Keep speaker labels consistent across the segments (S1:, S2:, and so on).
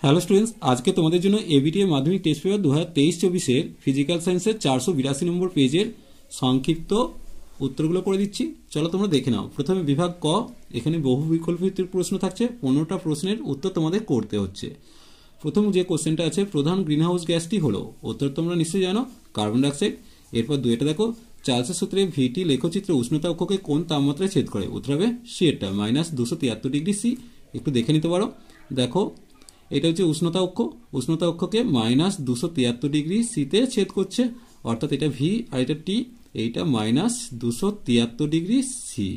S1: Hello students, আজকে তোমাদের জন্য এবিটিএ মাধ্যমিক টেস্ট পেপার 2023-24 ফিজিক্যাল সায়েন্সের 482 নম্বর পেজের সংক্ষিপ্ত উত্তরগুলো করে দিচ্ছি। চলো তোমরা দেখে নাও। প্রথমে বিভাগ ক, এখানে বহু বিকল্প ভিত্তিক প্রশ্ন থাকছে। 15টা প্রশ্নের উত্তর তোমাদের করতে হচ্ছে। প্রথম যে কোশ্চেনটা আছে, প্রধান গ্রিনহাউস গ্যাসটি হলো, উত্তর তোমরা নিশ্চয়ই জানো, কার্বন ডাইঅক্সাইড। এরপর দুইটা দেখো, চার্লসের সূত্রে ভিটি লেখচিত্রে উষ্ণতা অক্ষকে কোন তাপমাত্রায় ছেদ করে, উত্তর হবে সিটা -273 ডিগ্রি সি। একটু দেখে নিতে পারো। দেখো এটা হচ্ছে উষ্ণতা অক্ষ, উষ্ণতা অক্ষকে -273 ডিগ্রি সিতে ছেদ করছে, অর্থাৎ এটা ভি আর এটা টি, এইটা -273 ডিগ্রি সি,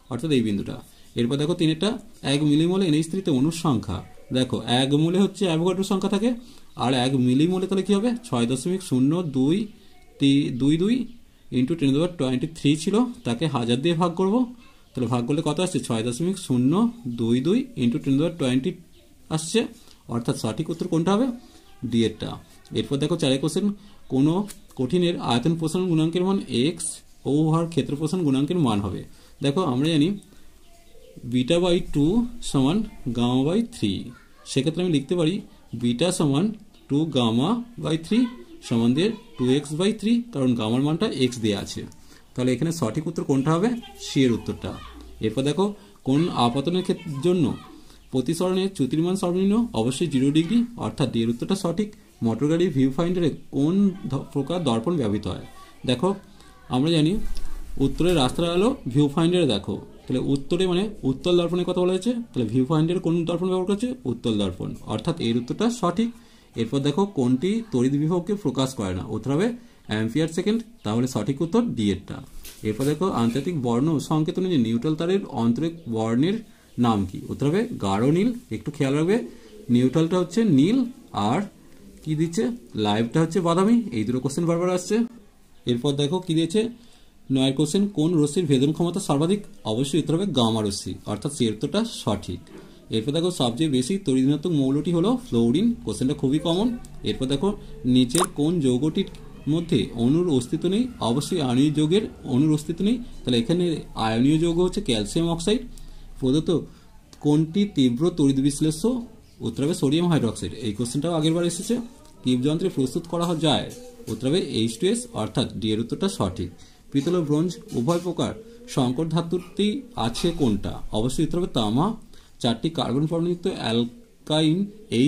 S1: অর্থাৎ এই বিন্দুটা। এরপর দেখো তিনেরটা, 1 মিলিমোলে NH3 অণুর সংখ্যা। দেখো 1 মোলে হচ্ছে অ্যাভোগাড্রো সংখ্যা থাকে, আর 1 মিলিমোলে তাহলে কি হবে 6.0222 ইন্টু 1023 ছিল, তাকে 1000 দিয়ে ভাগ করব। তাহলে ভাগ করলে কত আসছে, 6.022 ইন্টু 1020 আসছে, অর্থাৎ সঠিক উত্তর কোনটা হবে, ডি এরটা। এরপর দেখো চারের কোশ্চেন, কোন কঠিনের আয়তন প্রসারণ গুণাঙ্কের মান এক্স ও উহার ক্ষেত্র প্রসারণ গুণাঙ্কের মান হবে। দেখো আমরা জানি β/2 সমান γ/3, সেক্ষেত্রে আমি লিখতে পারি বিটা সমান 2γ/3 সমান দিয়ে 2x/3, কারণ গামার মানটা এক্স দেওয়া আছে। তাহলে এখানে সঠিক উত্তর কোনটা হবে, সি এর উত্তরটা। এরপর দেখো কোন আপাতনের জন্য প্রতিসরণের চ্যুতির্মান সর্বনিম্ন অবশ্যই 0 ডিগ্রি, অর্থাৎ ডি এর উত্তরটা সঠিক। মোটর গাড়ির ভিউ ফাইন্ডারে কোন প্রকার দর্পণ ব্যবহৃত হয়। দেখো আমরা জানি উত্তরের রাস্তার আলো ভিউ ফাইন্ডারে দেখো, তাহলে উত্তরে মানে উত্তল দর্পণের কথা বলা হয়েছে, তাহলে ভিউ ফাইন্ডারে কোন দর্পণ ব্যবহার করছে, উত্তল দর্পণ, অর্থাৎ এর উত্তরটা সঠিক। এরপর দেখো কোনটি তড়িৎ বিভবকে প্রকাশ করে না, উত্তর হবে অ্যাম্পিয়ার সেকেন্ড, তাহলে সঠিক উত্তর ডি এরটা। এরপর দেখো আন্তর্জাতিক বর্ণ সংকেত অনুযায়ী নিউট্রাল তারের আন্তরিক বর্ণের নাম কি, উত্তর হবে গাঢ় নীল। একটু খেয়াল রাখবে, নিউট্রালটা হচ্ছে নীল আর কি দিচ্ছে লাইভটা হচ্ছে বাদামি, এই দুটো কোশ্চেন বারবার আসছে। এরপর দেখো কি দিয়েছে 9 কোশ্চেন, কোন রশ্মির ভেদন ক্ষমতা সর্বাধিক, অবশ্যই উত্তর হবে গামা রশ্মি, অর্থাৎ সি উত্তরটা সঠিক। এরপর দেখো সবচেয়ে বেশি তড়িৎ মৌলটি হলো ফ্লোরিন, কোশ্চেনটা খুবই কমন। এরপর দেখো নিচের কোন যৌগটির মধ্যে অণুর অস্তিত্ব নেই, অবশ্যই আয়নীয় যৌগের অণুর অস্তিত্ব নেই, তাহলে এখানে আয়নীয় যৌগ হচ্ছে ক্যালসিয়াম অক্সাইড। প্রদত্ত কোনটি তীব্র তড়িৎ বিশ্লেষ্য, উত্তর হবে সোডিয়াম হাইড্রোক্সাইড, এই কোশ্চেনটাও আগের বার এসেছে। কিপ যন্ত্রে প্রস্তুত করা যায়, উত্তর হবে H2S, অর্থাৎ ডি এর উত্তরটা সঠিক। পিতল ও ব্রোঞ্জ উভয় প্রকার সংকর ধাতুটি আছে কোনটা, অবশ্যই উত্তর হবে তামা। 4টি কার্বন পরমাণুযুক্ত অ্যালকাইন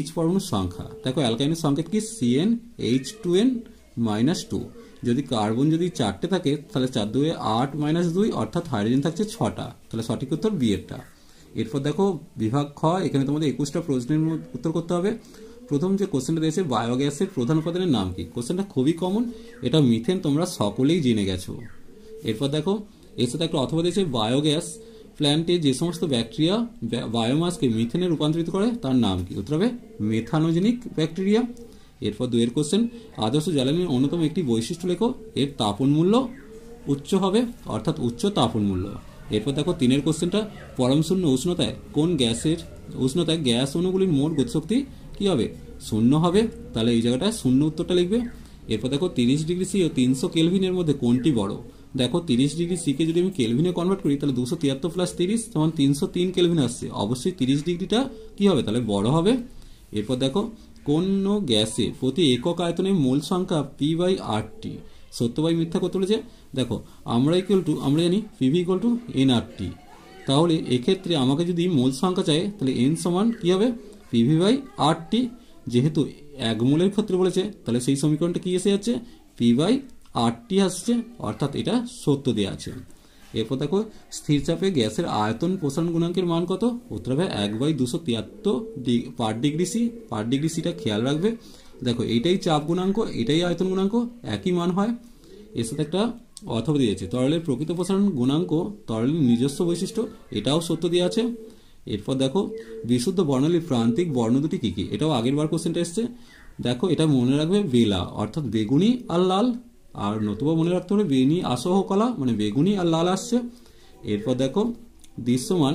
S1: H পরমাণুর সংখ্যা। দেখো অ্যালকাইনের সংকেত কি, CnH2n-2। যদি কার্বন যদি 4টে থাকে তাহলে 4 2 8 -2, অর্থাৎ হাইড্রোজেন থাকছে 6টা, তাহলে সঠিক উত্তর বি এরটা। এরপর দেখো বিভাগ খ, এখানে তোমাদের 21টা প্রশ্নের উত্তর করতে হবে। প্রথম যে কোশ্চেনটা দিয়েছে, বায়োগ্যাসের প্রধান উপাদানের নাম কি, কোশ্চেনটা খুবই কমন, এটা মিথেন, তোমরা সকলেই জেনে গেছো। এরপর দেখো এর সাথে একটা অথবা দিয়েছে, বায়োগ্যাস প্ল্যান্টে যে সমস্ত ব্যাকটেরিয়া বায়োমাসকে মিথেনে রূপান্তরিত করে তার নাম কি, উত্তর হবে মেথানোজেনিক ব্যাকটেরিয়া। এরপর 2 কোশ্চেন, আদর্শ জ্বালানির অন্যতম একটি বৈশিষ্ট্য লেখো, এর তাপন মূল্য উচ্চ হবে, অর্থাৎ উচ্চ তাপন মূল্য। এরপর দেখো 3 কোশ্চেনটা, পরমশূন্য উষ্ণতায় কোন গ্যাসের উষ্ণতায় গ্যাস অণুগুলির মোট গতিশক্তি কি হবে, 0 হবে, তাহলে এই জায়গাটায় 0 উত্তরটা লিখবে। এরপর দেখো 30 ডিগ্রি সি ও 300 কেলভিনের মধ্যে কোনটি বড়। দেখো 30 ডিগ্রি সি কে যদি আমি কেলভিনে কনভার্ট করি তাহলে 273 + 30 সমান 303 কেলভিন আসছে, অবশ্যই 30 ডিগ্রিটা কি হবে, তাহলে বড় হবে। এরপর দেখো কোন গ্যাসে প্রতি একক আয়তনে মোল সংখ্যা P/RT, সত্য বা মিথ্যা করতে বলেছে। দেখো আমরা জানি PV = nRT, তাহলে এক্ষেত্রে আমাকে যদি মোল সংখ্যা চাই তাহলে n সমান কি হবে, PV/RT। যেহেতু 1 মোলের ক্ষেত্রে বলেছে তাহলে সেই সমীকরণটা কি এসে যাচ্ছে, P/RT আসছে, অর্থাৎ এটা সত্য দেওয়া আছে। এরপর দেখো স্থির চাপে গ্যাসের আয়তন প্রসারণ গুণাঙ্কের মান কত, উত্তর হবে 1/273 per degree C. Per degree সিটা খেয়াল রাখবে। দেখো এইটাই চাপ গুণাঙ্ক, এটাই আয়তন গুণাঙ্ক, একই মান হয়। এর সাথে একটা অথবা দিয়েছে, তরলের প্রকৃত প্রসারণ গুণাঙ্ক তরলের নিজস্ব বৈশিষ্ট্য, এটাও সত্য দেওয়া আছে। এরপর দেখো বিশুদ্ধ বর্ণালীর প্রান্তিক বর্ণ দুটি কি কি, এটাও আগের বার কোশ্চেনটা এসছে। দেখো এটা মনে রাখবে বেলা, অর্থাৎ বেগুনি আর লাল, আর নতুবা মনে রাখতে হবে বেনি আসহ কলা, মানে বেগুনি আর লাল আসছে। এরপর দেখো দৃশ্যমান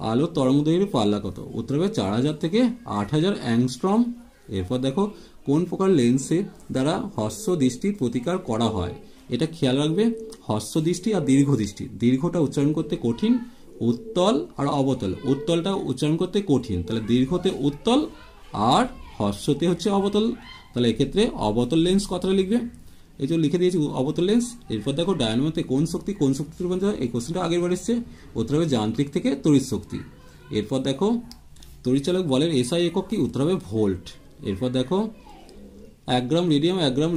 S1: আলো তরঙ্গদৈর্ঘ্যের পাল্লা কত, উত্তর হবে 4000 থেকে 8000 অ্যাংস্ট্রম। এরপর দেখো কোন প্রকার লেন্সে দ্বারা হ্রস্ব দৃষ্টির প্রতিকার করা হয়, এটা খেয়াল রাখবে, হ্রস্ব দৃষ্টি আর দীর্ঘ দৃষ্টি, দীর্ঘটা উচ্চারণ করতে কঠিন, উত্তল আর অবতল, উত্তলটা উচ্চারণ করতে কঠিন, তাহলে দীর্ঘতে উত্তল আর হর্ষতে হচ্ছে অবতল। তাহলে এক্ষেত্রে অবতল লেন্স কথাটা লিখবে, এই যে লিখে দিয়েছি অবতল লেন্স। এরপর দেখো ডায়নামোতে কোন শক্তি রূপান্তর হয়, এই কোশ্চেনটা আগের বার এসছে। উত্তর হবে যান্ত্রিক থেকে তড়িৎ শক্তি। এরপর দেখো তড়িৎচালক বলের এসআই একক কি, উত্তর হবে ভোল্ট। এরপর দেখো 1 গ্রাম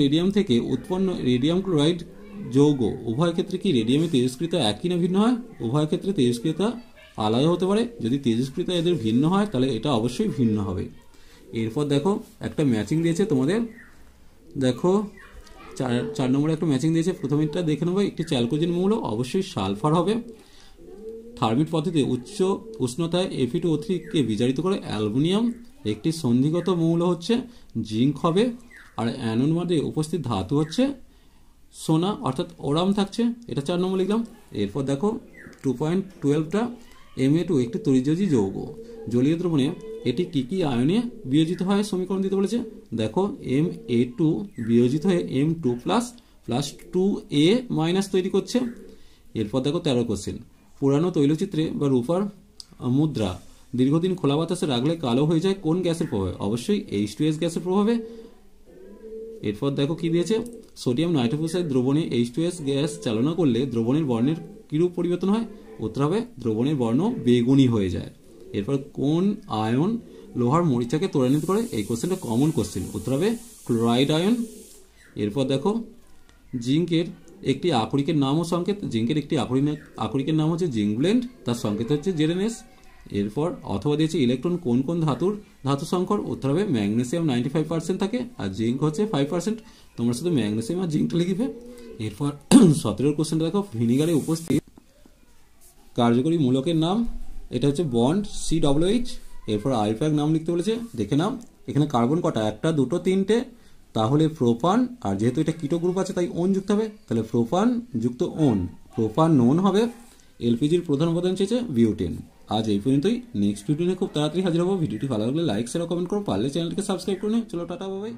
S1: রেডিয়াম থেকে উৎপন্ন রেডিয়াম ক্লোরাইড যৌগ উভয় ক্ষেত্রে কি রেডিয়ামের তেজস্ক্রিয়তা একই না ভিন্ন হয়? উভয় ক্ষেত্রে তেজস্ক্রিয়তা আলাদা হতে পারে। যদি তেজস্ক্রিয়তা এদের ভিন্ন হয় তাহলে এটা অবশ্যই ভিন্ন হবে। এরপর দেখো একটা ম্যাচিং দিয়েছে তোমাদের, দেখো 4 নম্বরে একটা ম্যাচিং দিয়েছে। প্রথমেরটা দেখে নেবো, একটি চ্যালকোজেন মৌল অবশ্যই সালফার হবে। থার্মিট পদ্ধতিতে উচ্চ উষ্ণতায় Fe2O3 কে বিজারিত করে অ্যালুমিনিয়াম। একটি সন্ধিগত মৌল হচ্ছে জিঙ্ক হবে। আর অ্যানোড মধ্যে উপস্থিত ধাতু হচ্ছে সোনা অর্থাৎ ওরাম থাকছে, এটা 4 নম্বর লিখলাম। এরপর দেখো 2.12টা Ma2 একটি তড়িৎযোজী যৌগ। জলীয় দ্রবণে এটি কি কি আয়নে বিয়োজিত হয় সমীকরণ দিতে বলেছে। দেখো Ma2 বিয়োজিত হয়ে M2 প্লাস 2A- তৈরি করছে। এরপর দেখো 13 কোশ্চেন, পুরানো তৈলচিত্রে বা রূপার মুদ্রা দীর্ঘদিন খোলা বাতাসে রাখলে কালো হয়ে যায় কোন গ্যাসের প্রভাবে? অবশ্যই H2S গ্যাসের প্রভাবে। এরপর দেখো কি দিয়েছে, সোডিয়াম নাইট্রোক্সাইড দ্রবণে H2S গ্যাস চালনা করলে দ্রবণের বর্ণের কিরূপ পরিবর্তন হয়? উত্তর হবে দ্রবণের বর্ণ বেগুনি হয়ে যায়। এরপর কোন আয়ন লোহার মরিচাকে ত্বরান্বিত করে? এই কোশ্চেনটা কমন কোশ্চেন, উত্তর হবে ক্লোরাইড আয়ন। এরপর দেখো জিঙ্কের একটি আকরিকের নাম ও সংকেত। জিঙ্কের একটি আকরিকের নাম হচ্ছে জিঙ্ক ব্লেন্ড, তার সংকেত হচ্ছে ZnS। এরপর অথবা দিয়েছে ইলেকট্রন কোন কোন ধাতু সংকর? উত্তর হবে ম্যাগনেসিয়াম 95% থাকে আর জিঙ্ক হচ্ছে 5%। তোমরা শুধু ম্যাগনেসিয়াম আর জিঙ্কটা লিখবে। এরপর 17 কোশ্চেনটা দেখো, ভিনিগারে উপস্থিত কার্যকরী মূলকের নাম। এটা হচ্ছে বন্ড COOH। এরপর আইপ্যাক নাম লিখতে বলেছে, দেখে নাও এখানে কার্বন কটা, 1, 2, 3টে, তাহলে প্রোপান। আর যেহেতু এটা কিটো গ্রুপ আছে তাই ওন যুক্ত হবে, তাহলে প্রোপান যুক্ত ওন, প্রোপানন হবে। এলপিজির প্রধান উপাদান চেয়েছে বিউটেন। আজ এই পর্যন্তই, নেক্সট ভিডিও নিয়ে খুব তাড়াতাড়ি হাজির হবো। ভিডিওটি ভালো লাগলে লাইক শেয়ার কমেন্ট করো, পারলে চ্যানেলটিকে সাবস্ক্রাইব করে নিও। চলো টাটা, বাই বাই।